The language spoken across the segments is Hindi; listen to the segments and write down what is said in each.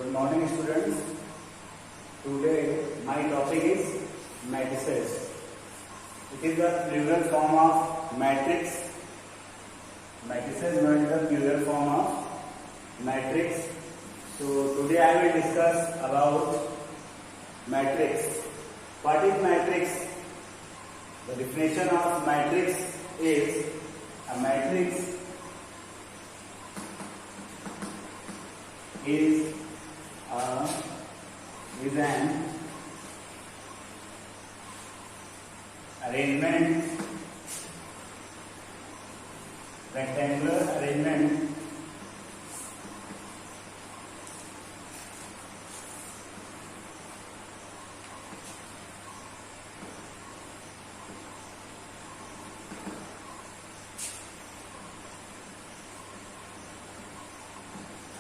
Good morning, students. Today my topic is matrices. It is the plural form of matrix. Matrices is the plural form of matrix. So today I will discuss about matrix. What is matrix? The definition of matrix is a matrix is an arrangement, rectangular arrangement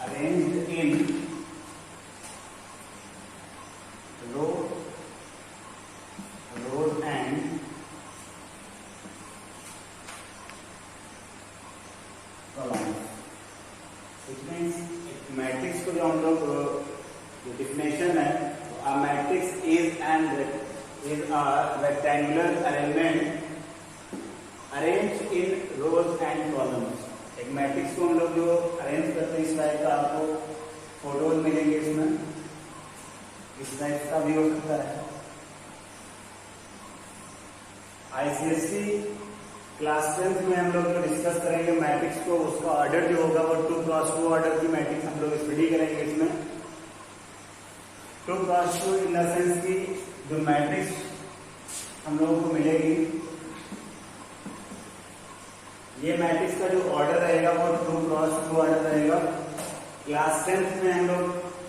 arranged in rows and columns. Which means matrix को जो हम लोग जो डिफिनेशन है, a matrix is a rectangular arrangement arranged in rows and columns. एक मैट्रिक्स को हम लोग जो अरेंज करते हैं इस टाइप का आपको फोटोज मिलेंगे, इसमें इस टाइप का भी हो सकता है। आईसीएससी क्लास 10 में हम लोग जो डिस्कस करेंगे मैट्रिक्स को, उसका ऑर्डर जो होगा वो 2x2 ऑर्डर की मैट्रिक्स हम लोग स्टडी करेंगे। इसमें 2x2 इन द सेंस की जो मैट्रिक्स हम लोगों को मिलेगी, ये मैट्रिक्स का जो ऑर्डर रहेगा वो 2x2 ऑर्डर रहेगा। क्लास 10 में हम लोग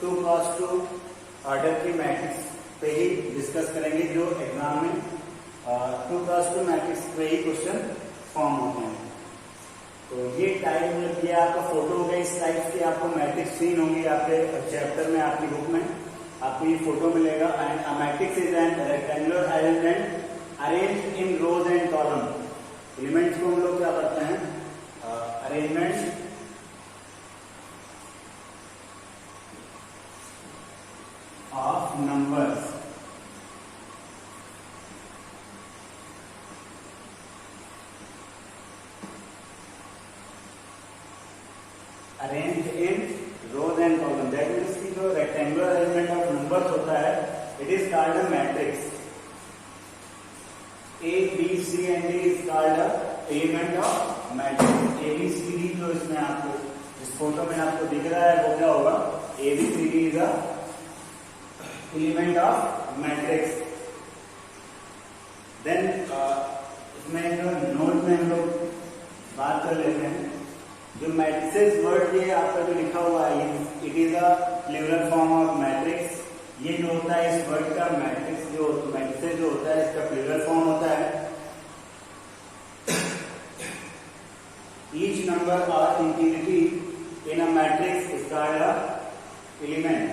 2x2 ऑर्डर की मैट्रिक्स पे ही डिस्कस करेंगे, जो एग्जाम में 2x2 मैट्रिक्स पे ही क्वेश्चन फॉर्म होते हैं। तो ये टाइप मतलब ये आपका फोटो होगा, इस टाइप की आपको मैट्रिक्स सीन होंगी आपके चैप्टर में, आपकी बुक में आपको ये फोटो मिलेगा। And a matrix is an rectangular arrangement arranged in rows and column. Elements को हम लोग क्या करते हैं, arrangement of numbers arrange in rows and column. That means की जो रेक्टेंगुलर अरेंजमेंट ऑफ नंबर्स होता है, it is called a matrix. A, B, C and D is called a element of matrix. A, B, C, D जो इसमें आपको इस फोटो में आपको दिख रहा है वो क्या होगा, A, B, C, D is a element of matrix. Then इसमें जो नोट में हम लोग बात कर लेते हैं, जो मैट्रिसेस वर्ड ये आपका जो लिखा हुआ है, it is a plural form of matrix. ये जो होता है इस वर्ड का मैट्रिक्स जो मैट्रिक्स जो होता है इसका प्लूरल फॉर्म होता है। ईच नंबर और integrity in a matrix is called a element.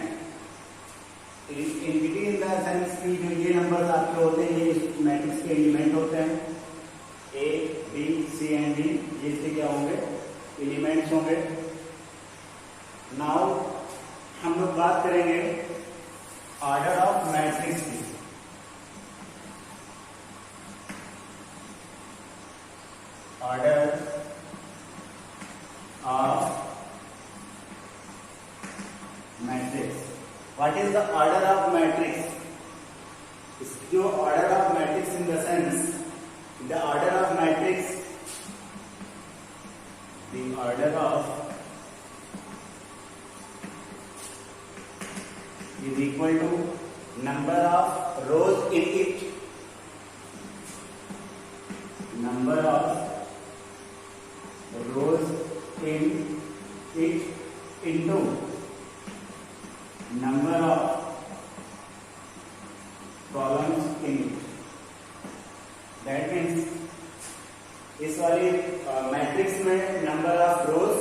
Integrity in the sense की जो ये नंबर्स आपके होते हैं ये इस मैट्रिक्स के एलिमेंट होते हैं। ए, बी, सी एंड डी ये इसके क्या होंगे, एलिमेंट्स होंगे। नाउ हम लोग बात करेंगे ऑर्डर ऑफ मैट्रिक्स की। Order of matrix. What is the order of matrix? जो order of matrix in the sense the order of matrix, the order of is equal to number of rows in it, number of rows in it into number of columns in it. That means इस वाली मैट्रिक्स में number of rose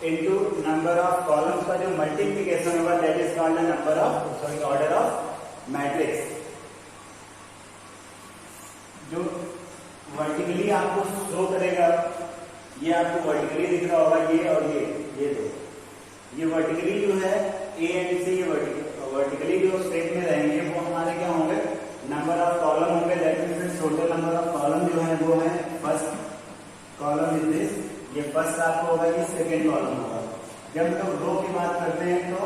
into number of columns का जो मल्टीप्लिकेशन होगा that is called number of order of matrix. जो वर्टिकली आपको शो करेगा, ये आपको वर्टिकली दिख रहा होगा, ये और ये दो, ये वर्टिकली जो है ए एंड सी वर्टिकली जो स्टेट में रहेंगे वो हमारे क्या होंगे, नंबर ऑफ कॉलम होंगे। That means total number of column जो है वो है फर्स्ट कॉलम इज दिस, ये फर्स्ट आपको होगा, ये सेकेंड कॉलम होगा। जब हम लोग रो की बात करते हैं तो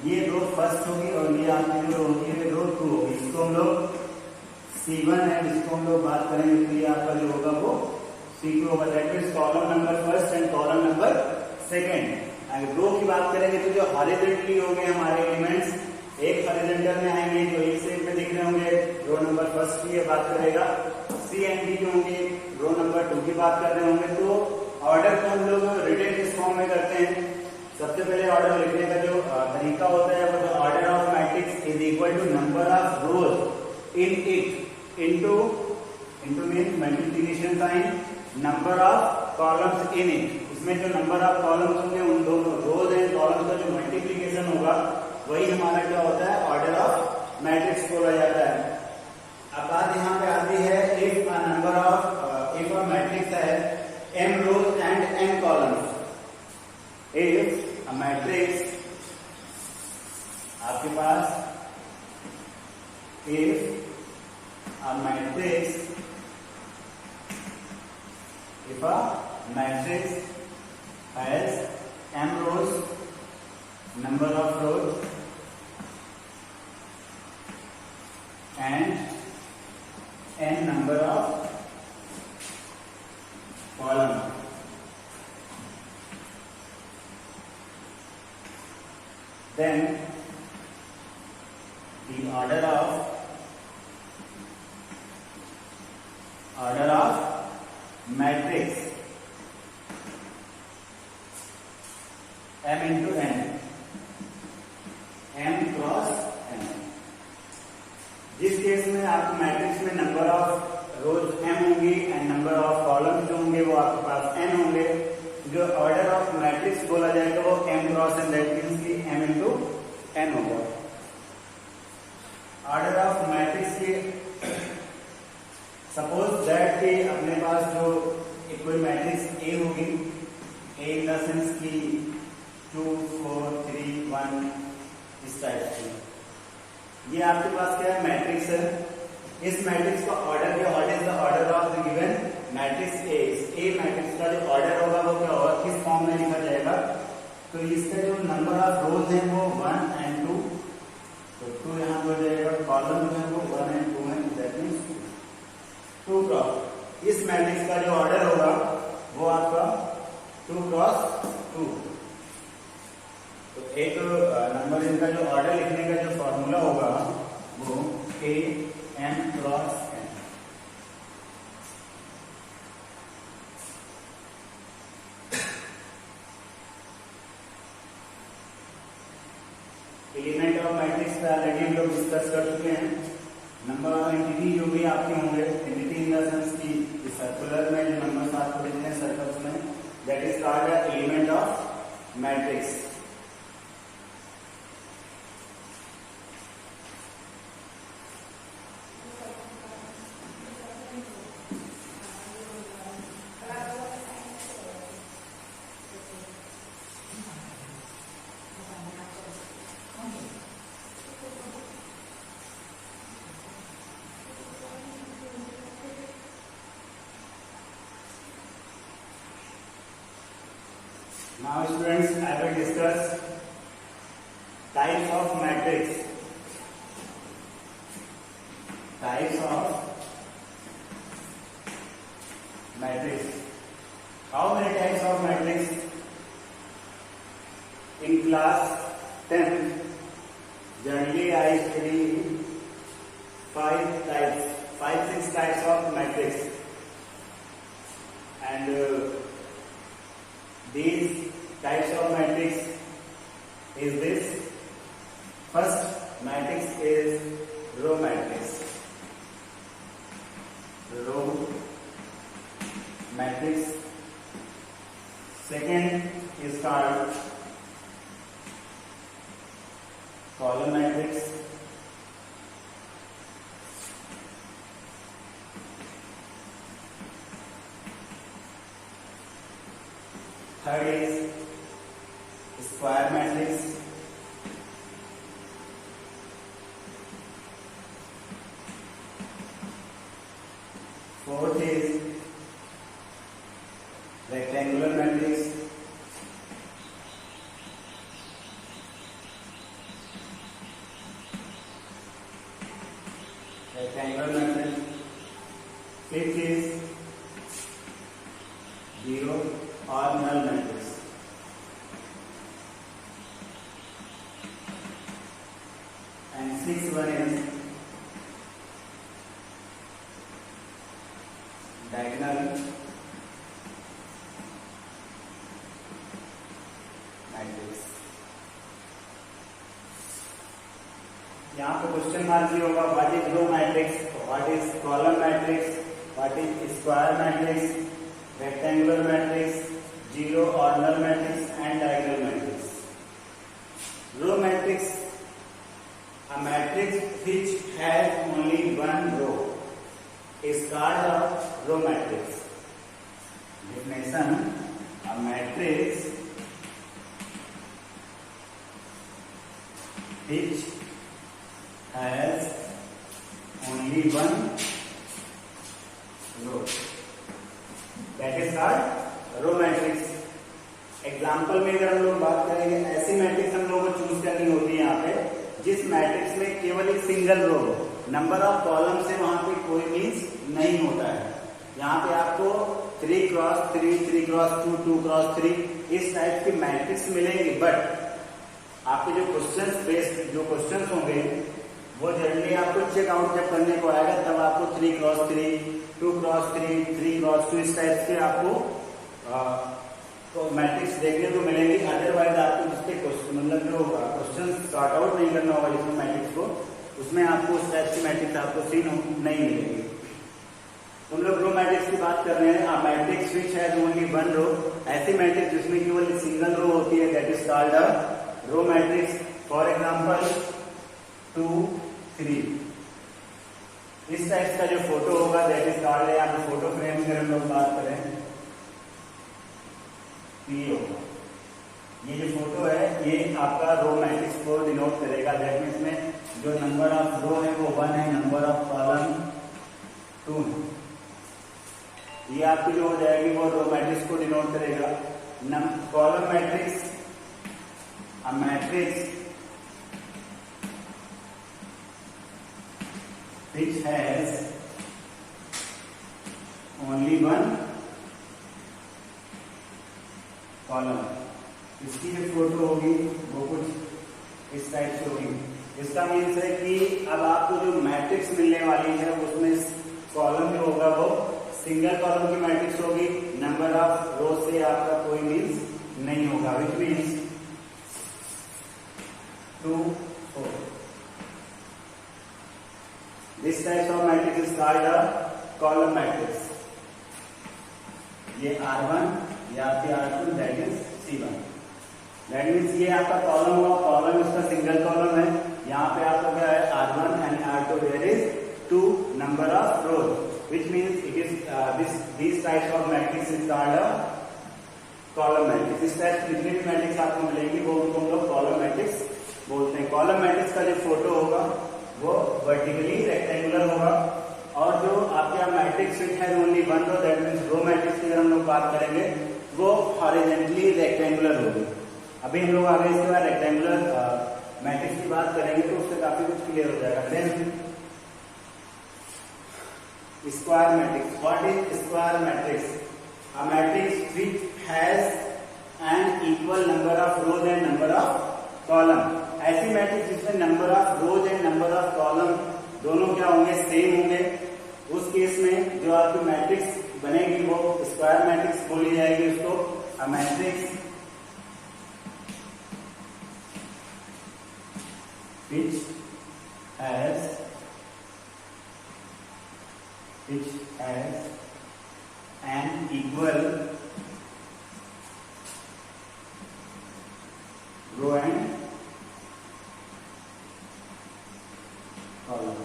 ये रो फर्स्ट होगी और ये आपकी जो होगी ये रो 2 होगी। इसको हम लोग C1 है, इसको हम लोग बात करेंगे तो ये आपका जो होगा वो C2 होगा। That means column number first and column number second. अगर रो की बात करेंगे तो जो हॉरिजॉन्टली होंगे हमारे एलिमेंट्स, एक हॉरिजॉन्टल में आएंगे जो एक सेट में दिख रहे होंगे, रो नंबर फर्स्ट की बात करेगा। सी एंड डी जो होंगे रो नंबर 2 की बात कर रहे होंगे। तो ऑर्डर को हम लोग रिटन किस फॉर्म में करते हैं, सबसे पहले ऑर्डर लिखने का जो तरीका होता है वो order of matrix is equal to number of rows in it into mean multiplication sign number of columns in it. इसमें जो नंबर ऑफ कॉलम्स होंगे उन दोनों रोज एंड कॉलम्स का जो मल्टीप्लिकेशन होगा वही हमारा क्या होता है, ऑर्डर ऑफ मैट्रिक्स बोला जाता है। अब बात यहाँ पे आती है, if a number of if a matrix है m rows and n columns, if a matrix आपके पास if a matrix has m rows, number of rows and n number of columns, then the order of matrix m into n, m cross n। जिस केस में आपके मैट्रिक्स में नंबर ऑफ रोज m होंगी एंड नंबर ऑफ कॉलम्स जो होंगे वो आपके पास n होंगे, जो ऑर्डर ऑफ मैट्रिक्स बोला जाएगा वो m cross n, that means कि m into n होगा। ऑर्डर ऑफ मैट्रिक्स की सपोज दैट कि अपने पास जो एक कोई मैट्रिक्स A होगी, A इन द सेंस की 2 4 3 1 इस टाइप की, ये आपके पास क्या है, मैट्रिक्स है। इस मैट्रिक्स का ऑर्डर क्या, what is the order of the given matrix A। A matrix का जो ऑर्डर होगा वो क्या होगा, किस फॉर्म में लिखा जाएगा, तो इसका जो नंबर ऑफ रोज है वो 1 and 2, तो 2 यहाँ हो जाएगा, कॉलम जो है वो 1 and 2 है, दैट मींस 2 क्रॉस। इस मैट्रिक्स का जो ऑर्डर होगा वो आपका 2 क्रॉस 2। तो एक नंबर इनका जो ऑर्डर लिखने का जो फॉर्मूला होगा वो A m cross n। Element of matrix पे ऑलरेडी हम लोग डिस्कस कर चुके हैं। नंबर ऑफ एंटिटी जो भी आपके होंगे, एंटिटी इन द सेंस की सर्कुलर में जो नंबर आपको लिखते हैं सर्कल्स में, that is called the element of matrix. Now students, I will discuss types of matrix. Types of matrix. How many types of matrix? In class 10, generally I study 5-6 types of matrix, and these types of matrix is this. First matrix is row matrix. Row matrix. Second is called column matrix. Third is square matrix. Fourth is rectangular matrix, fifth is zero और null matrix, and six one is diagonal matrix. यहाँ पे क्वेश्चन मार्क भी होगा, what is row matrix, what is column matrix, what is square matrix, rectangular matrix, zero और null matrix and diagonal matrix. Row matrix, a matrix which has only one row is called a row matrix. Definition: a matrix which has only one row, that is called row matrix. Example में अगर हम लोग बात करेंगे, ऐसी मैट्रिक्स हम लोगों को चूज करनी होती है यहाँ पे जिस मैट्रिक्स में केवल एक सिंगल रो हो, नंबर ऑफ कॉलम से वहां पे कोई मीन्स नहीं होता है। यहाँ पे आपको 3 क्रॉस 3, 3 क्रॉस 2, 2 क्रॉस 3 इस टाइप की मैट्रिक्स मिलेंगे, बट आपके जो क्वेश्चंस होंगे वो जनरली आपको चेक आउट जब करने को आएगा तब आपको 3 क्रॉस 3, 2 क्रॉस 3, 3 क्रॉस 2 इस टाइप के आपको तो मैट्रिक्स देखने को मिलेंगी। अदरवाइज आपको जिसके मतलब जो क्वेश्चन सॉर्ट आउट नहीं करना होगा जिसमें मैट्रिक्स को, उसमें आपको उस टाइप की मैट्रिक्स आपको सी नहीं मिलेगी। हम लोग रो मैट्रिक्स की बात कर रहे हैं। Matrix which has only one row, ऐसी मैट्रिक्स जिसमें केवल सिंगल रो होती है, that is called a row matrix. For example 2, 3 इस टाइप का जो फोटो होगा दैट इज कॉल्ड, यहाँ पे फोटो फ्रेम की हम लोग बात करें ये होगा, ये जो फोटो है ये आपका रो मैट्रिक्स को डिनोट करेगा। दैट मीन्स में जो नंबर ऑफ रो है वो 1 है, नंबर ऑफ कॉलम 2 है। ये आपकी जो हो जाएगी वो रो मैट्रिक्स को डिनोट करेगा। Column matrix, a matrix which has only one column, इसकी जो फोटो होगी वो कुछ इस टाइप से होगी। इसका मीन्स है कि अब आपको जो मैट्रिक्स मिलने वाली है उसमें कॉलम जो होगा वो सिंगल कॉलम की मैट्रिक्स होगी, नंबर ऑफ रो से आपका कोई मीन्स नहीं होगा, which means 2, 4। This type of matrix is called a column matrix. ये R1 या आपकी R2 that is C1। That means ये आपका कॉलम हुआ, कॉलम इसका सिंगल कॉलम है। यहाँ पे आपका क्या है R1 and R2, there is 2 number of rows, which means it is these types of matrix is called a column matrix। इस टाइप की जितनी भी मैट्रिक्स आपको मिलेंगी वो उनको हम लोग कॉलम मैट्रिक्स बोलते हैं। कॉलम मैट्रिक्स का जो फोटो होगा वो वर्टिकली रेक्टेंगुलर होगा, और जो आपके यहाँ मैट्रिक्स विच है only one row, that means row matrix की अगर हम लोग बात करेंगे वो हॉरिजॉन्टली रेक्टेंगुलर होगी। अभी हम लोग आगे इसके बाद रेक्टेंगुलर मैट्रिक्स की बात करेंगे तो उससे काफी कुछ क्लियर हो जाएगा। Then square matrix, what is square matrix? A matrix which has an equal number of rows and number of column. ऐसी मैट्रिक्स जिसमें number of rows and number of column दोनों क्या होंगे, सेम होंगे, उस केस में जो आपकी मैट्रिक्स बनेगी वो स्क्वायर मैट्रिक्स बोली जाएगी उसको। A matrix which has an equal row and column।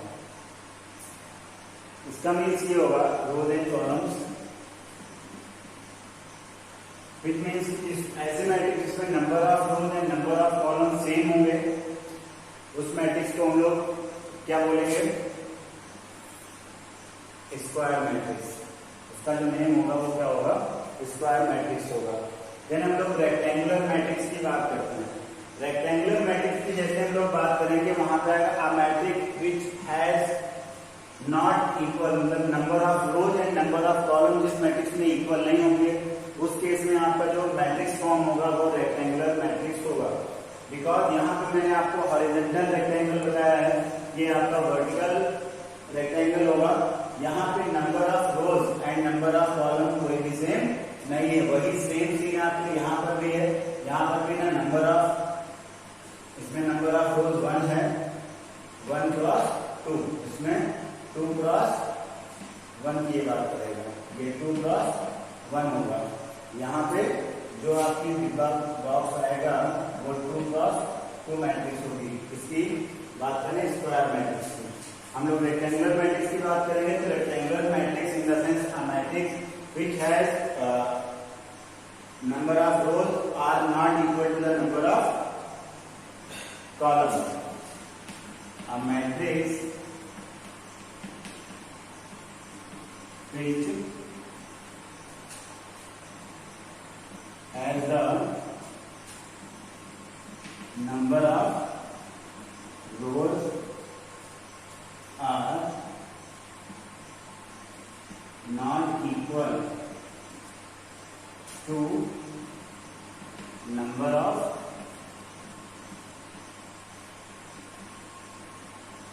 इसका मीन्स ये होगा रोज एंड कॉलम्स, विच मीन्स ऐसे मैट्रिक्स जिसमें number of rows and number of column same होंगे उस मैट्रिक्स को हम लोग क्या बोलेंगे, स्क्वायर मैट्रिक्स। इसका जो नेम होगा वो क्या होगा, स्क्वायर मैट्रिक्स होगा। देन हम लोग रेक्टेंगुलर मैट्रिक्स की बात करते हैं। रेक्टेंगुलर मैट्रिक्स की जैसे हम लोग बात करेंगे वहां पर a matrix which has not equal, मतलब number of rows and number of column जिस मैट्रिक्स में इक्वल नहीं होंगे, उस केस में आपका जो मैट्रिक्स फॉर्म होगा वो रेक्टेंगुलर मैट्रिक्स होगा। बिकॉज यहाँ पे मैंने आपको हॉरिजॉन्टल रेक्टेंगल बताया है, ये आपका वर्टिकल रेक्टेंगल होगा। यहाँ पे number of rows and number of column कोई भी सेम नहीं है, वही सेम चीज आपके यहाँ पर भी है। यहाँ पर भी ना नंबर ऑफ, इसमें नंबर ऑफ रोज 1 है, 1 क्रॉस 2, इसमें 2 क्रॉस 1 की बात करेगा, ये 2 क्रॉस 1 होगा। यहाँ पे जो आपकी डिब्बा बॉक्स आएगा वो 2 क्रॉस 2 मैट्रिक्स होगी। इसकी बात करें स्क्वायर मैट्रिक्स की, हम लोग रेक्टेंगुलर मैट्रिक्स की बात करेंगे तो rectangular matrix in the sense a matrix which has number of rows are not equal to the number of columns. A matrix which has the number of rows are not equal to number of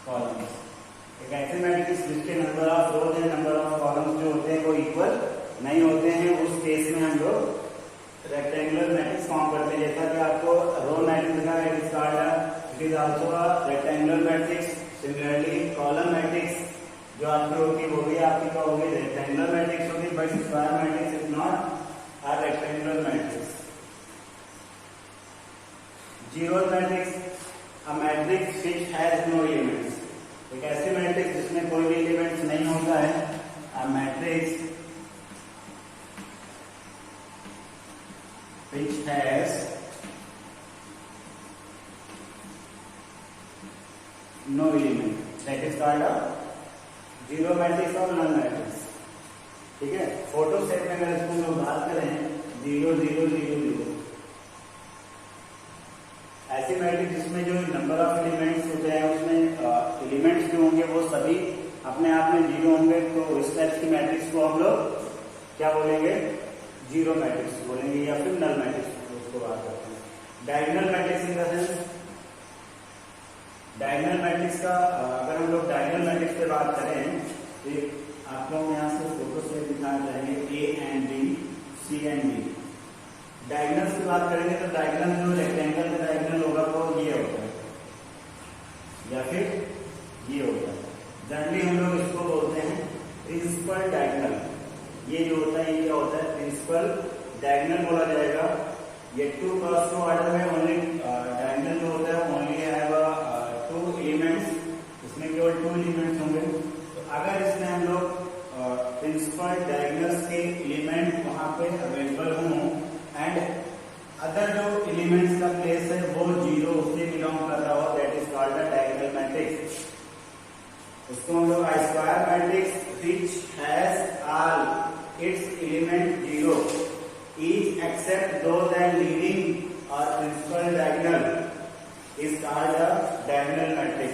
columns। एक ऐसे मैट्रिक्स जिसके number of rows and number of columns जो होते हैं वो इक्वल नहीं होते हैं, उस केस में हम लोग रेक्टेंगुलर मैट्रिक्स फॉर्म करते हैं। जैसा कि आपको रो मैट्रिक्स का it is called, it is also a rectangular matrix. Similarly column matrix जो आपकी होगी वो भी आपकी क्या होगी, रेक्टेंगुलर मैट्रिक्स होगी, but square matrix is not a rectangular matrix. Zero matrix a matrix which has no elements, एक ऐसे मैट्रिक्स जिसमें कोई भी एलिमेंट्स नहीं होता है। A matrix which has no element, that is called a zero matrix और नल मैट्रिक्स। ठीक है, फोटो सेट में अगर इसको लोग बात करें 0 0 0 0, ऐसी मैट्रिक्स जिसमें जो नंबर ऑफ एलिमेंट्स होते हैं उसमें एलिमेंट्स जो होंगे वो सभी अपने आप में 0 होंगे, तो इस टाइप की मैट्रिक्स को हम लोग क्या बोलेंगे, जीरो मैट्रिक्स बोलेंगे या फिर नल मैट्रिक्स उसको बात करते हैं। Diagonal matrix in the sense, diagonal matrix का अगर हम लोग डायगोनल मैट्रिक्स पे बात करें तो आप लोग यहाँ से फोटो से दिखाना चाहेंगे A and B, C and D. Diagonals की बात करेंगे तो डायगोनल जो रेक्टेंगल का डायगोनल होगा वो ये होता है या फिर ये होता है। जनरली हम लोग इसको बोलते हैं प्रिंसिपल डायगोनल। ये जो होता है ये क्या होता है, प्रिंसिपल डायगोनल बोला जाएगा। ये 2 क्रॉस 2 ऑर्डर में ओनली डायगोनल जो होता है ओनली हैव 2 एलिमेंट्स, इसमें केवल 2 एलिमेंट्स होंगे। तो अगर इसमें हम लोग प्रिंसिपल डायगोनल्स के एलिमेंट वहां पे अवेलेबल हों एंड अदर जो एलिमेंट्स का प्लेस है वो 0 उससे बिलोंग कर रहा हो, that is called a diagonal matrix. उसको हम लोग square matrix which has all it's element 0 each except those that leading or principal diagonal is called a diagonal matrix।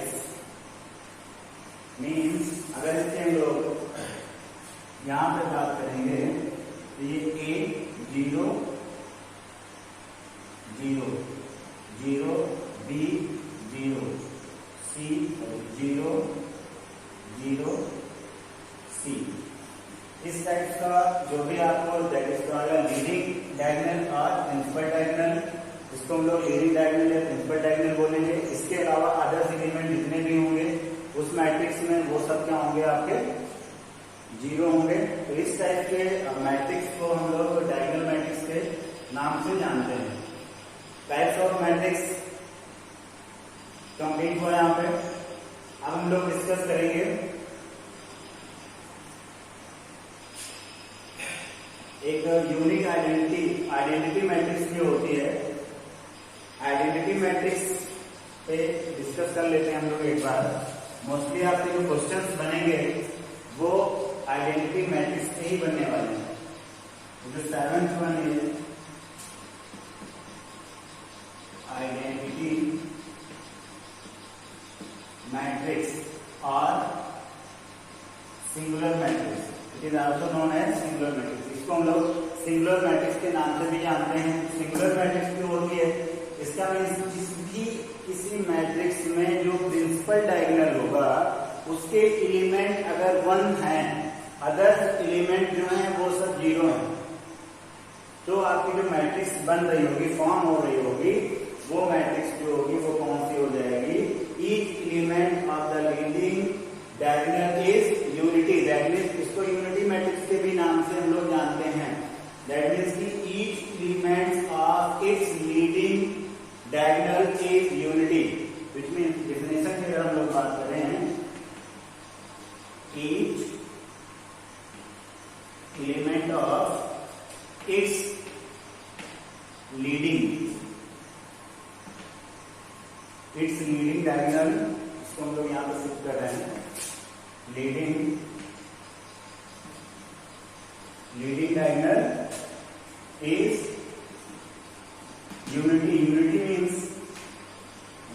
Means अगर इसके हम लोग यहाँ पे बात करेंगे तो ये A 0 0 0 B 0 C 0 0 C, इस टाइप का जो भी आपको that is called leading diagonal और प्रिंसिपल डायगोनल, इसको हम लोग लीडिंग डायगोनल या प्रिंसिपल डायगोनल बोलेंगे। इसके अलावा अदर्स एलिमेंट जितने भी होंगे उस मैट्रिक्स में वो सब क्या होंगे, आपके 0 होंगे। तो इस टाइप के मैट्रिक्स को हम लोग डायगोनल मैट्रिक्स के नाम से जानते हैं। टाइप्स ऑफ मैट्रिक्स कंप्लीट हुआ यहाँ पे। अब हम लोग डिस्कस करेंगे एक यूनिक आइडेंटिटी मैट्रिक्स भी होती है। आइडेंटिटी मैट्रिक्स पे डिस्कस कर लेते हैं हम लोग एक बार। मोस्टली आपके जो क्वेश्चंस बनेंगे वो आइडेंटिटी मैट्रिक्स के ही बनने वाले हैं। जो 7th वन है आइडेंटिटी मैट्रिक्स और singular matrix, it is also known as singular matrix. इसको हम लोग सिंगुलर मैट्रिक्स के नाम से भी जानते हैं। सिंगुलर मैट्रिक्स जो होती है, इसका मीन्स किसी मैट्रिक्स में जो प्रिंसिपल डायगोनल होगा उसके एलिमेंट अगर 1 है, अदर एलिमेंट जो है वो सब 0 है, तो आपकी जो मैट्रिक्स बन रही होगी, फॉर्म हो रही होगी, वो मैट्रिक्स जो होगी वो कौन सी हो जाएगी? Each element of the leading diagonal is unity. That means इसको यूनिटी मैट्रिक्स के भी नाम से हम लोग जानते हैं। दैट मीन्स की each element of its leading diagonal is unity, which means definition की अगर हम लोग बात करें, each element of its leading diagonal, इसको हम लोग यहां पर शिफ्ट कर रहे हैं, leading diagonal is unity means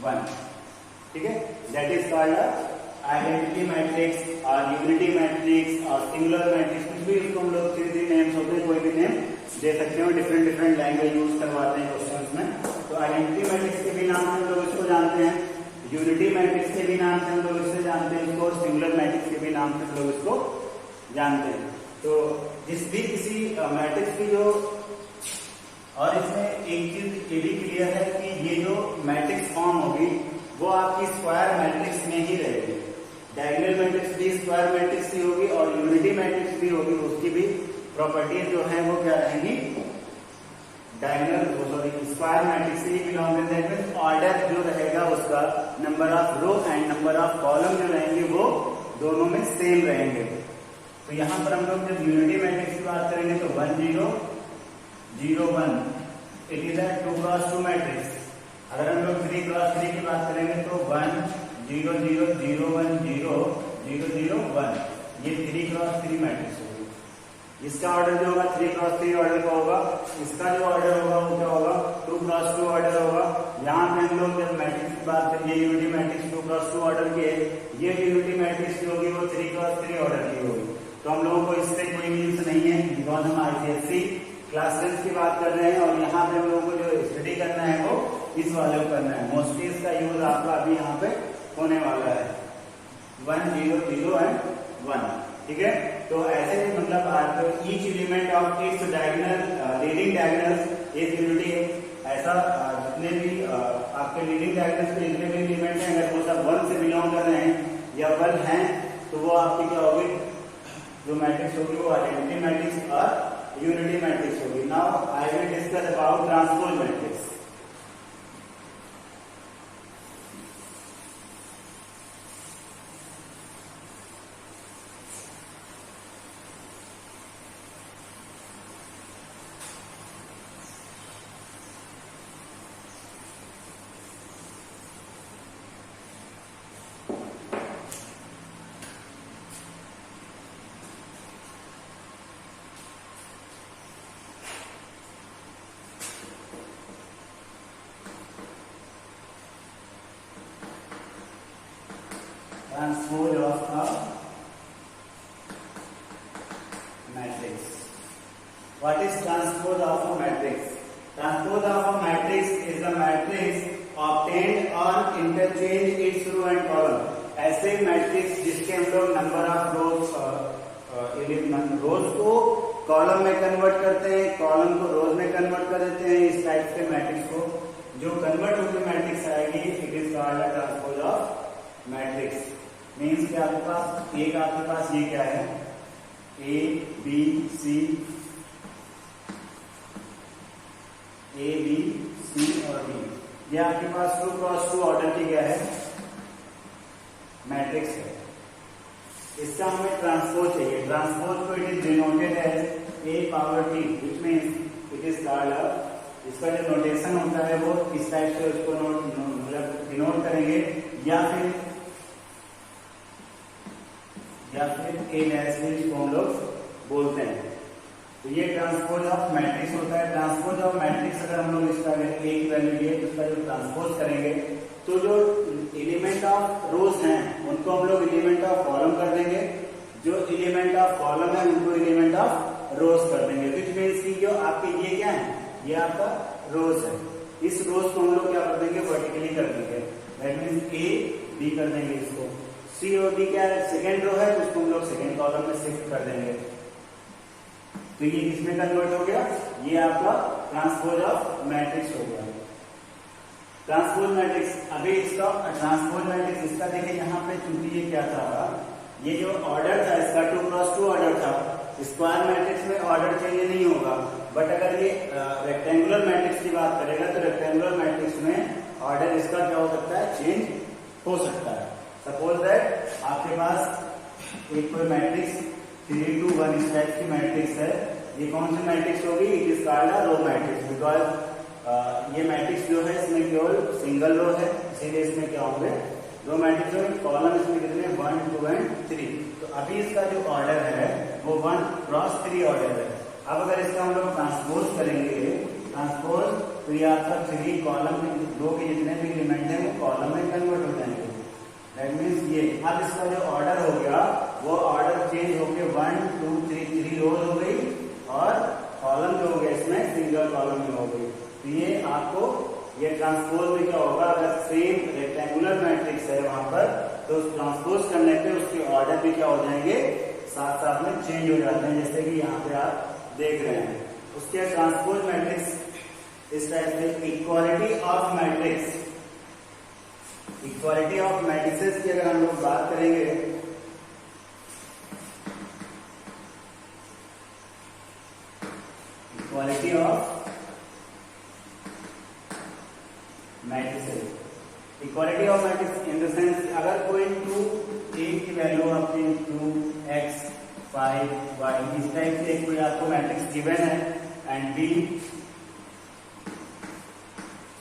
1, ठीक है। That is called identity matrix और यूनिटी मैट्रिक्स और सिंगुलर मैट्रिक्स, कुछ भी इसको हम लोग 3 नेम्स होते हैं, कोई भी नेम दे सकते हो, डिफरेंट लैंग्वेज यूज करवाते हैं क्वेश्चंस में। तो आइडेंटिटी मैट्रिक्स के भी नाम से हम लोग इसको जानते हैं, यूनिटी मैट्रिक्स के भी नाम से हम लोग इससे जानते हैं इसको, सिंगुलर मैट्रिक्स के भी नाम से हम लोग इसको जानते हैं। तो जिस भी किसी मैट्रिक्स की जो, और इसमें एक चीज ये भी क्लियर है कि ये जो मैट्रिक्स फॉर्म होगी वो आपकी स्क्वायर मैट्रिक्स में ही रहेगी। डायगोनल मैट्रिक्स भी स्क्वायर मैट्रिक्स ही होगी और यूनिटी मैट्रिक्स भी होगी, उसकी भी प्रॉपर्टीज जो है वो क्या रहेंगी? स्क्वायर मैट्रिक्स से ही बिलोंग करते हैं। मीन्स ऑर्डर जो रहेगा उसका, number of row and number of column जो रहेंगे वो दोनों में सेम रहेंगे। तो यहाँ पर हम लोग जब यूनिटी मैट्रिक्स की बात करेंगे तो 1 0 0 1, इट इज 2 क्रॉस 2 मैट्रिक्स। अगर हम लोग 3 क्रॉस 3 की बात करेंगे तो 1 0 0 0 1 0 0 0 1, ये 3 क्रॉस 3 मैट्रिक्स होगी। इसका ऑर्डर जो होगा 3 क्रॉस 3 ऑर्डर का होगा, इसका जो ऑर्डर होगा वो क्या होगा? 2 क्रॉस 2 ऑर्डर होगा। यहाँ पे हम लोग जब मैट्रिक्स की बात करेंगे, यूनिटी मैट्रिक्स 2 क्रॉस 2 ऑर्डर की है, ये यूनिटी मैट्रिक्स जो होगी वो 3 क्रॉस 3 ऑर्डर की होगी। तो हम लोगों को इससे कोई मीन्स नहीं है, बिकॉज हम ICSE क्लास 10 की बात कर रहे हैं और यहाँ पे हम लोगों को जो स्टडी करना है वो इस वाले को करना है। मोस्टली इसका यूज आपका अभी यहाँ पे होने वाला है 1 0 0 एंड 1, ठीक है। तो ऐसे मतलब आपको each element of its diagonal leading diagonals is unity. ऐसा जितने भी आपके लीडिंग डायगोनल्स के जितने भी एलिमेंट हैं, अगर वो सब 1 से बिलोंग कर रहे हैं या 1 हैं, तो वो आपकी क्या होगी? जो मैट्रिक्स होगी वो आइडेंटिटी मैट्रिक्स और यूनिटी मैट्रिक्स होगी। Now I will discuss about transpose matrix. Transpose of a matrix. What is transpose of a matrix? Transpose of a matrix is a matrix obtained on interchange its row and column. ऐसे मैट्रिक्स जिसके हम लोग नंबर ऑफ रोज को कॉलम में कन्वर्ट करते हैं, कॉलम को रोज में कन्वर्ट कर देते हैं। इस टाइप के मैट्रिक्स को जो कन्वर्ट होकर मैट्रिक्स आएगी, it is called transpose of matrix. Means कि आपके पास ये क्या है? ए बी सी और डी, ये आपके पास 2 क्रॉस 2 ऑर्डर की क्या है? मैट्रिक्स है। इसका हमें ट्रांसपोज चाहिए। ट्रांसपोज को it is denoted as A power T, which means it is called, इसका जो नोटेशन होता है वो इस टाइप से उसको डिनोट करेंगे, या या फिर ए डैश भी इसको हम लोग बोलते हैं। तो ये ट्रांसपोज ऑफ मैट्रिक्स होता है। ट्रांसपोज ऑफ मैट्रिक्स अगर हम लोग इसका अगर ए की वैल्यू लिए तो इसका जो ट्रांसपोज करेंगे तो जो एलिमेंट ऑफ रोज हैं उनको हम लोग एलिमेंट ऑफ कॉलम कर देंगे, जो एलिमेंट ऑफ कॉलम है उनको एलिमेंट ऑफ रोज कर देंगे। विच मीन्स की जो आपके ये क्या है, ये आपका रोज है, इस रोज को हम लोग क्या कर देंगे, वर्टिकली कर देंगे। दैट मीन्स ए बी कर देंगे इसको। सी और डी क्या है, सेकेंड रो है तो उसको हम लोग सेकेंड कॉलम में शिफ्ट कर देंगे। तो ये किसमें कन्वर्ट हो गया, ये आपका ट्रांसपोज ऑफ मैट्रिक्स हो गया। ट्रांसपोज मैट्रिक्स, अभी इसका ट्रांसपोज मैट्रिक्स इसका देखिए यहाँ पे, चूंकि ये क्या था, ये जो ऑर्डर था इसका 2x2 ऑर्डर था। स्क्वायर मैट्रिक्स में ऑर्डर चेंज नहीं होगा, बट अगर ये रेक्टेंगुलर मैट्रिक्स की बात करेगा तो रेक्टेंगुलर मैट्रिक्स में ऑर्डर इसका क्या हो सकता है, चेंज हो सकता है। सपोज दैट आपके पास एक कोई मैट्रिक्स 3 to 1 इस टाइप की मैट्रिक्स है। ये कौन सी मैट्रिक्स होगी, it is called a row matrix, because ये मैट्रिक्स जो है इसमें केवल सिंगल रो है, इसीलिए इसमें क्या होंगे, रो मैट्रिक्स में कॉलम इसमें कितने 1, 2 and 3। तो अभी इसका जो ऑर्डर है वो 1x3 ऑर्डर है। अब अगर इसका हम लोग ट्रांसपोज करेंगे, ट्रांसपोज, तो ये आपका 3 कॉलम में रो के जितने भी एलिमेंट है वो कॉलम में कन्वर्ट हो जाएंगे। दैट मीन्स ये अब इसका जो ऑर्डर हो गया वो ऑर्डर चेंज होके 1, 2, 3 रोज हो गई और कॉलम जो हो गया इसमें सिंगल कॉलम में हो गई। तो ये आपको ये ट्रांसपोज में क्या होगा, अगर सेम रेक्टेंगुलर मैट्रिक्स है वहां पर तो ट्रांसपोज करने पे उसके ऑर्डर भी क्या हो जाएंगे, साथ साथ में चेंज हो जाते हैं, जैसे कि यहाँ पे आप देख रहे हैं। उसके ट्रांसपोज मैट्रिक्स इस टाइप से। Equality of matrix, equality of matrices की अगर हम लोग बात करेंगे, equality of matrices, equality of matrix in the sense अगर कोई 2 ए की वैल्यू आपकी 2x 5 y इस टाइप से कोई आपको मैट्रिक्स गिवन है एंड बी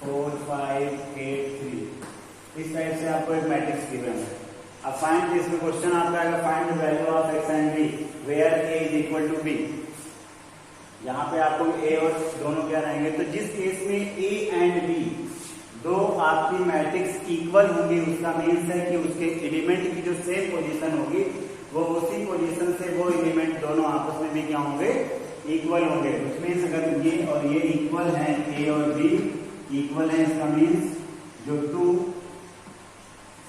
4 5 8 3 इस टाइप से आपको एक मैट्रिक्स गिवन है। अब फाइंड, इसमें क्वेश्चन आपका आएगा find the value of x and b where a is equal to b। यहाँ पे आपको a और दोनों क्या रहेंगे, तो जिस केस में a एंड b दो आपकी मैट्रिक्स इक्वल होंगी उसका मीन्स है कि उसके एलिमेंट की जो सेम पोजीशन होगी वो उसी पोजीशन से वो एलिमेंट दोनों आपस में भी क्या होंगे, इक्वल होंगे। which means अगर ये और ये इक्वल हैं, a और b इक्वल हैं, इसका मीन्स जो 2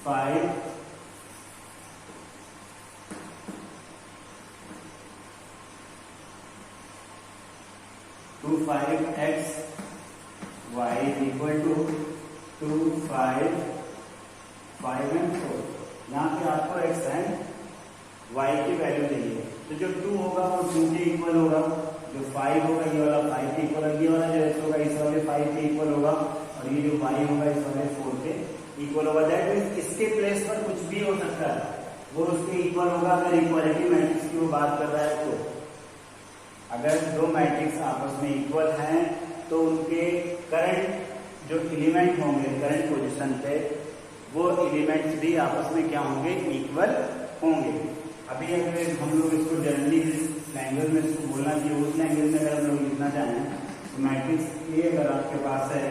5 2 5 x y is equal to 2 5 5 and 4। यहाँ पे आपको x एंड y की वैल्यू चाहिए, तो जो 2 होगा वो 2 के इक्वल होगा, जो 5 होगा ये वाला 5 के इक्वल, ये वाला जो x होगा इस वाले 5 के इक्वल होगा, और ये जो y होगा इस वाले 4 के इक्वल होगा। दैट मीन्स इसके प्लेस पर कुछ भी हो सकता है, वो उसके इक्वल होगा। अगर इक्वालिटी मैट्रिक्स की वो बात कर रहा है तो अगर दो मैट्रिक्स आपस में इक्वल हैं तो उनके करंट जो एलिमेंट होंगे करंट पोजीशन पे वो एलिमेंट्स भी आपस में क्या होंगे, इक्वल होंगे। अभी अगर हम लोग इसको जनरली जिस लैंग्वेज में इसको बोलना चाहिए उस लैंग्वेज में अगर हम लोग लिखना चाहें तो मैट्रिक्स ए अगर आपके पास है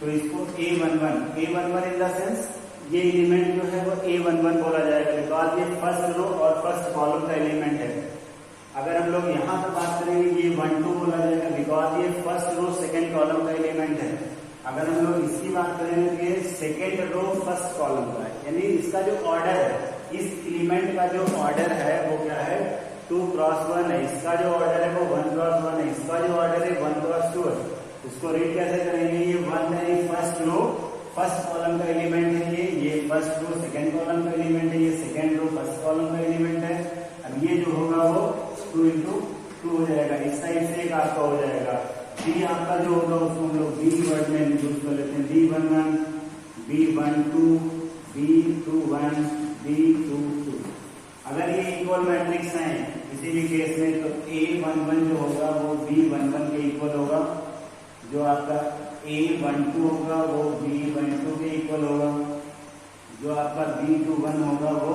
तो इसको A11 इन द सेंस ये एलिमेंट जो है वो A11 बोला जाएगा, बिकॉज ये फर्स्ट रो और फर्स्ट कॉलम का एलिमेंट है। अगर हम लोग यहाँ पर बात करेंगे ये 1 2 बोला जाएगा, बिकॉज ये फर्स्ट रो सेकेंड कॉलम का एलिमेंट है। अगर हम लोग इसकी बात करेंगे तो ये सेकेंड रो फर्स्ट कॉलम का है, यानी इसका जो ऑर्डर है, इस एलिमेंट का जो ऑर्डर है वो क्या है, 2x1 है। इसका जो ऑर्डर है वो 1x1 है, इसका जो ऑर्डर है 1x2 है। इसको रीड कैसे करेंगे, ये 1 है, फर्स्ट रो फर्स्ट कॉलम का एलिमेंट है, ये फर्स्ट रो सेकेंड कॉलम का एलिमेंट है, ये सेकेंड रो फर्स्ट कॉलम का एलिमेंट है। अब ये जो होगा वो 2 into 2 हो जाएगा, इस साइड से एक आपका हो जाएगा। बी आपका जो होगा उसको हम लोग बी वर्ड में यूज कर लेते हैं, B11 B12 B21 B22। अगर ये इक्वल मैट्रिक्स हैं किसी भी केस में तो A11 जो होगा वो B11 के इक्वल होगा, जो आपका A12 होगा वो B12 के इक्वल होगा, जो आपका B21 होगा वो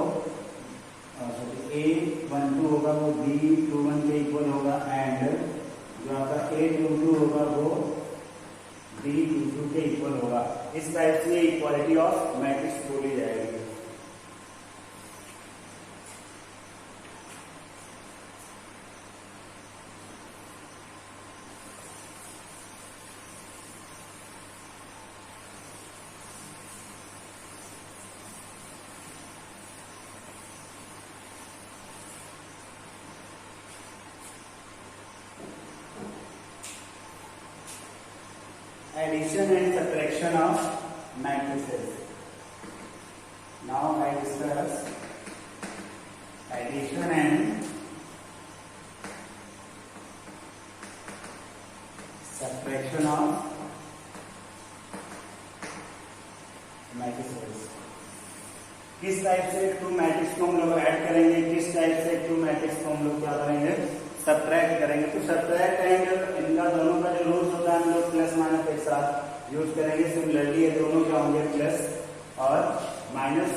A12 होगा वो B21 के इक्वल होगा एंड जो आपका A22 होगा वो B22 के इक्वल होगा। इस टाइप से इक्वालिटी ऑफ मैट्रिक्स बोली जाएगी। Addition and subtraction of matrices. Now I discuss addition and subtraction of matrices. किस टाइप से टू मैट्रिक्स को हम लोग ऐड करेंगे, किस टाइप से टू मैट्रिक्स को हम लोग क्या करेंगे, सब्ट्रैक्ट करेंगे। तो सब्ट्रैक्ट एंड इनका दोनों का जो रूल्स होता है हम लोग प्लस माइनस एक साथ यूज करेंगे। सिमिलरली ये दोनों क्या होंगे, प्लस और माइनस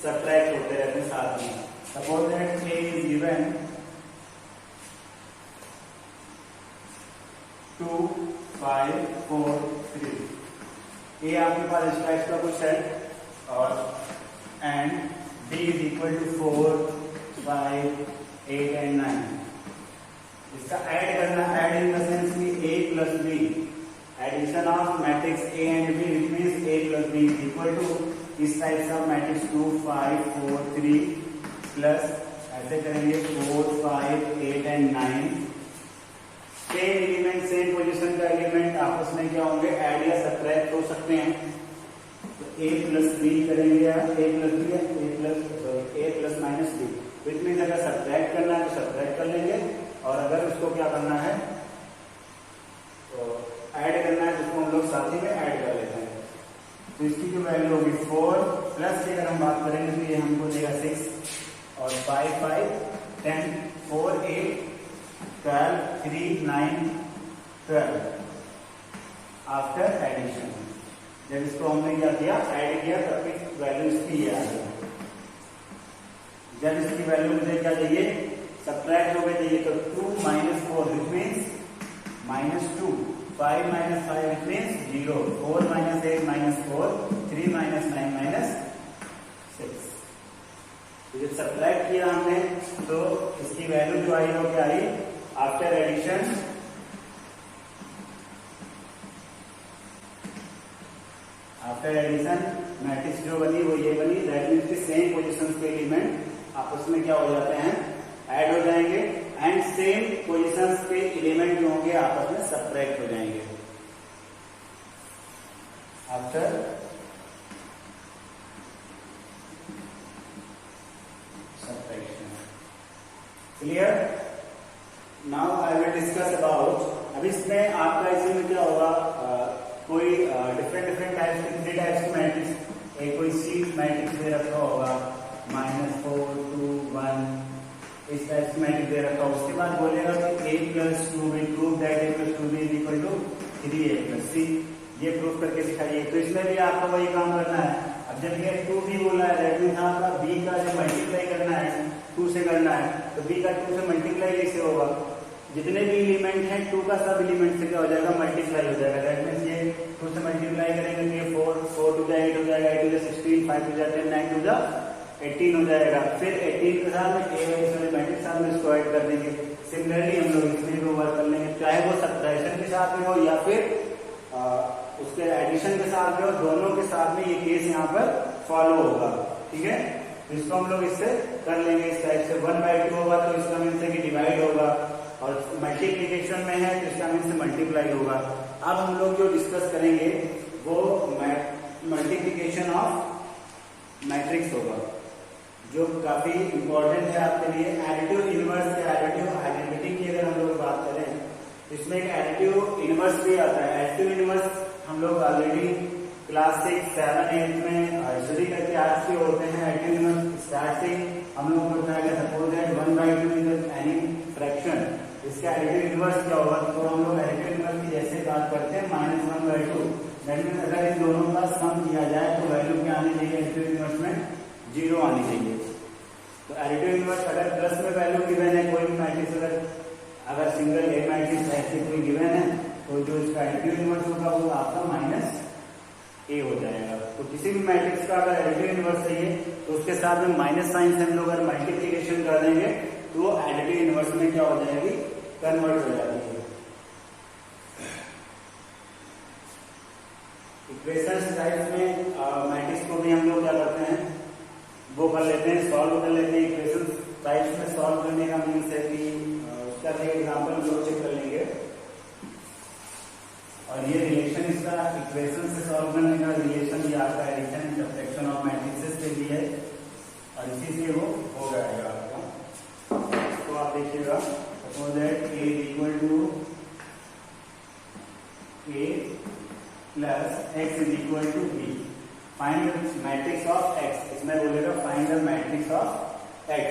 सब्ट्रैक्ट होते रहते हैं साथ में। Suppose that a is given 2 5 4 3। ये आपके पास इस टाइप का कुछ है और and b is equal to 4 5 8 and 9। इसका ऐड करना, ऐड इन द सेंस की a plus b, addition of matrix a and b which means a plus b is equal to इस टाइप का मैट्रिक्स 2 5 4 3 प्लस ऐसे करेंगे 4 5 8 and 9। Same element same position का एलिमेंट आपस में क्या होंगे, ऐड या सब्ट्रैक्ट हो सकते हैं। तो a प्लस b करेंगे या a plus b a plus minus b, which means अगर सब्ट्रैक्ट करना है तो सब्ट्रैक्ट कर लेंगे और अगर उसको क्या करना है तो ऐड करना है जिसको हम लोग साथ ही में ऐड कर लेते हैं। तो इसकी जो वैल्यू होगी 4 प्लस की अगर हम बात करेंगे तो ये हमको देगा 6 और 5 5 10 4 8 12 3 9 12 आफ्टर एडिशन। जब इसको हमने क्या किया, ऐड किया तब की वैल्यू इसकी ये आ गई। जब इसकी वैल्यू मुझे क्या चाहिए, सब्ट्रैक्ट हो गए चाहिए, तो 2 minus 4 which means minus 2, 5 minus 5 which means 0, 4 minus 8 minus 4, 3 minus 9 minus 6। तो जब सब्ट्रैक्ट किया हमने तो इसकी वैल्यू जो आई वो क्या आई, आफ्टर एडिशन मैट्रिक्स जो बनी वो ये बनी। दैट मीन्स की सेम पोजीशंस के एलिमेंट आपस में क्या हो जाते हैं, ऐड हो जाएंगे एंड सेम पोजीशंस के एलिमेंट जो होंगे आपस में सब्ट्रैक्ट हो जाएंगे after subtraction. Clear? Now I will discuss about, अब इसमें आपका इसमें क्या होगा, कोई डिफरेंट टाइप्स के 3 टाइप्स के मैट्रिक्स, एक कोई सीट मैट्रिक्स दे रखा होगा -4 2 1 इस टाइप से मैट्रिक्स दे रखा होगा। उसके बाद बोलेगा कि a plus 2b prove that a plus 2b is equal to 3a plus c, ये प्रूव करके दिखाइए। तो इसमें भी आपको वही काम करना है। अब जब ये 2b बोला है दैट मींस आपका b का जो मल्टीप्लाई करना है 2 से करना है, तो b का 2 से मल्टीप्लाई कैसे होगा, जितने भी एलिमेंट हैं 2 का सब एलिमेंट से क्या हो जाएगा, मल्टीप्लाई हो जाएगा। दैट मींस ये 2 से मल्टीप्लाई करेंगे तो ये 4 2 जा 8 हो जाएगा, 8 2 जा 16, 5 2 जा 10, 9 2 जा 18 हो जाएगा। फिर 18 के साथ में a वाले मैट्रिक्स के साथ में इसको ऐड कर देंगे। सिमिलरली हम लोग इसमें भी वर्क कर लेंगे, चाहे वो सब्ट्रैक्शन के साथ में हो या फिर उसके एडिशन के साथ में हो, दोनों के साथ में ये केस यहाँ पर फॉलो होगा। ठीक है, तो इसको हम लोग इससे कर लेंगे इस टाइप से। 1/2 होगा तो इसका मीन्स है कि डिवाइड होगा, और मल्टीप्लीकेशन में है तो इसका मीन्स मल्टीप्लाई होगा। अब हम लोग जो डिस्कस करेंगे वो मल्टीप्लीकेशन ऑफ मैट्रिक्स होगा, जो काफी इंपॉर्टेंट है आपके लिए। एडिटिव इनवर्स या एडिटिव आइडेंटिटी की अगर हम लोग बात करें, इसमें एक एडिटिव इनवर्स भी आता है। एडिटिव इनवर्स हम लोग ऑलरेडी क्लास 6 7 8 में स्टडी करके आ चुके होते हैं। एडिटिव इनवर्स स्टार्टिंग हम लोगों को बताया गया, suppose that 1/2 is any fraction, इसका एडिटिव इनवर्स क्या होगा, तो हम लोग एडिटिव इनवर्स की जैसे बात करते हैं -1/2। दैट मींस अगर इन दोनों का सम किया जाए तो वैल्यू क्या आनी चाहिए, एडिटिव इनवर्स में 0 आनी चाहिए। तो तो एडिटिव इनवर्स अगर प्लस में वैल्यू गिवन है कोई भी मैट्रिक्स, अगर सिंगल ए मैट्रिक्स ऐसे कोई गिवन है तो जो इसका एडिटिव इनवर्स होगा वो आपका माइनस ए हो जाएगा। तो किसी भी मैट्रिक्स का अगर एडिटिव इनवर्स चाहिए तो उसके साथ में माइनस साइन से हम लोग अगर मल्टीप्लीकेशन कर देंगे तो वो एडिटिव इनवर्स में क्या हो जाएगी, कन्वर्ट हो जाती है। इक्वेशन टाइप में मैट्रिक्स को भी हम लोग क्या करते हैं, वो कर लेते हैं, सॉल्व कर लेते हैं। इक्वेशन टाइप्स में सॉल्व करने का मीन्स है कि उसका भी एग्जाम्पल हम लोग चेक कर लेंगे और ये रिलेशन इसका इक्वेशन से सॉल्व करने का रिलेशन ये आपका addition and subtraction of matrices के लिए है और इसी से वो हो जाएगा आपका। तो आप देखिएगा, suppose that a equal to a plus x is equal to b, find matrix of x। इसमें बोलेगा find the matrix of x,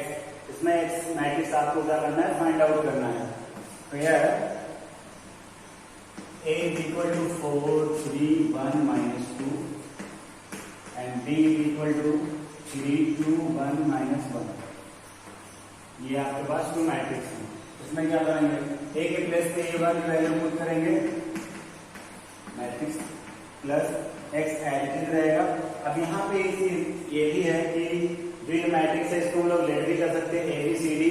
इसमें x मैट्रिक्स आपको क्या करना है, फाइंड आउट करना है। तो यह a is equal to 4, 3, 1, minus 2 and b is equal to 3, 2, 1, minus 1। ये आपके पास टू मैट्रिक्स है। इसमें क्या करेंगे, a के प्लेस पे ये वाली वैल्यू पुट करेंगे, मैट्रिक्स प्लस x एडिटिव रहेगा। अब यहाँ पे ये भी है कि जो ये मैट्रिक्स है इसको हम लोग लेट भी कर सकते हैं ABCD।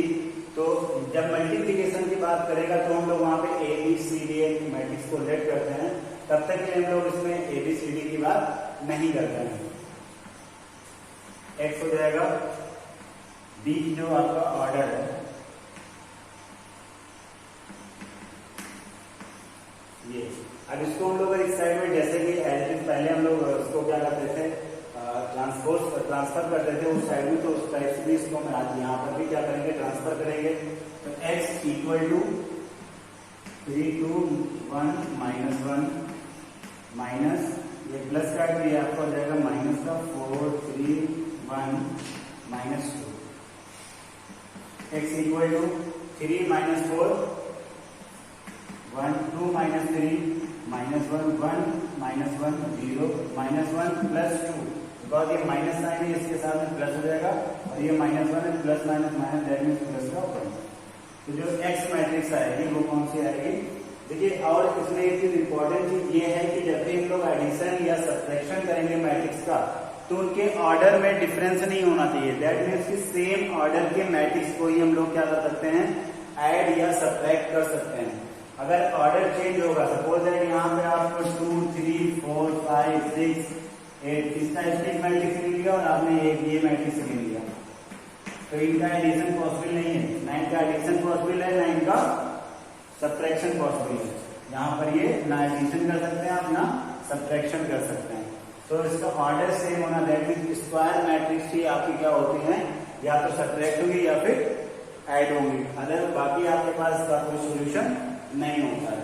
तो जब मल्टीप्लिकेशन की बात करेगा तो हम लोग वहां पे ABCD मैट्रिक्स को लेट करते हैं, तब तक के हम लोग इसमें ABCD की बात नहीं करते हैं। x हो जाएगा B जो आपका ऑर्डर है ये। अब इसको हम लोग इस साइड में जैसे कि एडिटिव पहले हम लोग उसको क्या करते थे, ट्रांसफर करते थे उस साइड में, तो उस टाइप से भी इसको हम आज यहाँ पर भी क्या करेंगे, ट्रांसफर करेंगे। तो x equal to 3, 2, 1, minus 1 minus ये प्लस का ये आपका हो जाएगा माइनस का 4, 3, 1, minus 2। x equal to 3 minus 4, 1, 2 minus 3 minus 1, 1 minus 1 0 minus 1 plus 2, because ये माइनस साइन है इसके साथ में प्लस हो जाएगा और ये माइनस 1 है, plus minus minus that means plus का 1। तो जो x मैट्रिक्स आएगी वो कौन सी आएगी, देखिए। और इसमें एक चीज इंपॉर्टेंट चीज ये है कि जब भी हम लोग एडिशन या सब्ट्रैक्शन करेंगे मैट्रिक्स का तो उनके ऑर्डर में डिफरेंस नहीं होना चाहिए। दैट मीन्स कि सेम ऑर्डर के मैट्रिक्स को ही हम लोग क्या कर सकते हैं, ऐड या सब्ट्रैक्ट कर सकते हैं। अगर ऑर्डर चेंज होगा, सपोज दैट यहाँ पे आपको 2, 3, 4, 5, 6, 8 इस टाइप से मैट्रिक्स ले लिया और आपने एक ये मैट्रिक्स ले लिया, तो इनका एडिशन पॉसिबल नहीं है, ना इनका एडिशन पॉसिबल है ना इनका सब्ट्रैक्शन पॉसिबल है। यहाँ पर ये ना एडिशन कर सकते हैं आप ना सब्ट्रैक्शन कर सकते हैं। तो इसका ऑर्डर सेम होना, दैट मींस स्क्वायर मैट्रिक्स ही आपकी क्या होती है, या तो सब्ट्रैक्ट होगी या फिर ऐड होंगी, अदर बाकी आपके पास इसका कोई सोल्यूशन नहीं होता है।